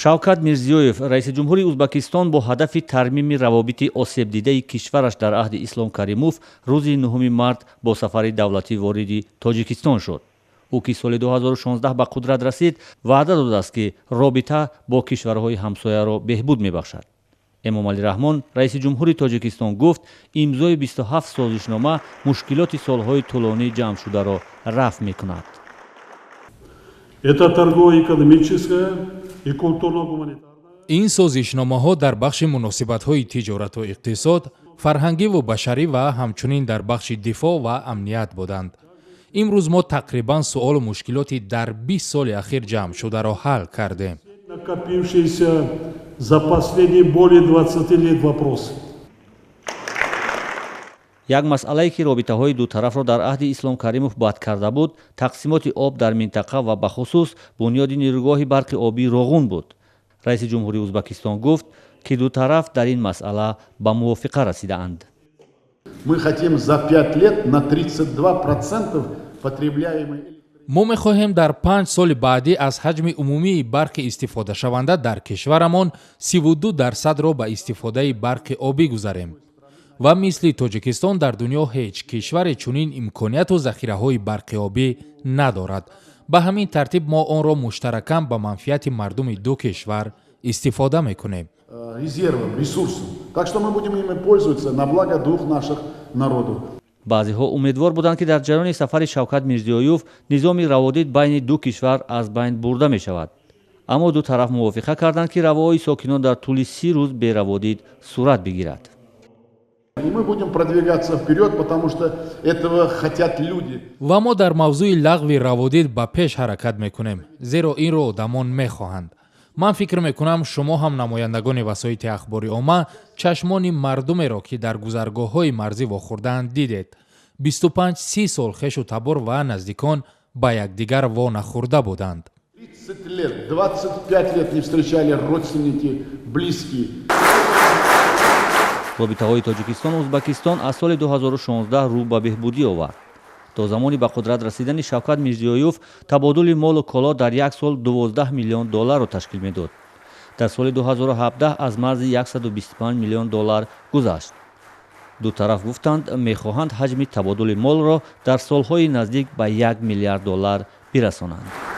шавкат мирзиёев раиси ҷумҳури ӯзбекистон бо ҳадафи тармими равобити осебдидаи кишвараш дар аҳди ислом каримов рӯзи 9 март бо сафари давлатӣ вориди тоҷикистон шуд. ӯ ки соли 2016 ба қудрат расид, ваъда додааст ки робита бо кишварҳои ҳамсояро беҳбуд мебахшад. эмомалӣ раҳмон раиси ҷумҳури тоҷикистон гуфт, имзои 27 созишнома мушкилоти солҳои тӯлонии ҷамъшударо рафъ мекунад. Это торгово-экономическая и культурно-гуманитарная. ин созишномаҳо дар бахши муносибатҳои тиҷорату иқтисод, фарҳангиву башарӣ ва ҳамчунин дар бахши дифоъ ва амният буданд. имрӯз мо тақрибан суолу мушкилоти дар 20 соли ахир ҷамъшударо ҳал кардем. Накопившиеся за последние более 20 лет вопросы. як масъалае ки робитаҳои дутарафро дар аҳди ислом каримов бад карда буд, тақсимоти об дар минтақа ва бахусус бунёди нирӯгоҳи барқи обии Роғун буд. раиси ҷумҳури ӯзбекистон гуфт, ки дутараф дар ин масъала ба мувофиқа расидаанд. Мы хотим за 5 лет на 32% потребляемой. мо мехоҳем дар 5 соли баъдӣ аз ҳаҷми умумии барқи истифодашаванда дар кишварамон 32% ба истифодаи барқи обӣ гузарем. ва мисли Тоҷикистон дар дунё ҳеҷ кишваре чунин имконияту захираҳои барқи обӣ надорад. ба ҳамин тартиб мо онро муштаракан ба манфиати мардуми ду кишвар истифода мекунем. Резервом, ресурсом. Так что мы будем ими пользоваться на благо двух наших народов. баъзеҳо умедвор буданд ки дар ҷараёни сафари Шавкат Мирзиёев низоми раводид байни ду кишвар аз байн бурда мешавад. аммо ду тараф мувофиқа карданд ки равои сокинон дар тӯли 30 рӯз бераводид сурат бигирад. И мы будем продвигаться вперед, потому что этого хотят люди. ва мо дар мавзӯи лағви раводид ба пеш ҳаракат мекунем, зеро инро одамон мехоҳанд. ман фикр мекунам шумо ҳам намояндагони васоити ахбори омма чашмони мардумеро ки дар гузаргоҳҳои марзӣ вохӯрдаанд дидед. 25-30 сол хешу табор ва наздикон ба якдигар вонахӯрда буданд. 30 лет, 25 лет не встречали родственники, близкие. робитаҳои тоҷикистон ӯзбекистон аз соли 2016 рӯ ба беҳбудӣ овард. то замони ба қудрат расидани Шавкат Мирзиёев табодули молу коло дар як сол 12 миллион долларро ташкил медод. дар соли 2017 аз марзи 125 миллион доллар гузашт. ду тараф гуфтанд мехоҳанд ҳаҷми табодули молро дар солҳои наздик ба 1 миллиард доллар бирасонанд.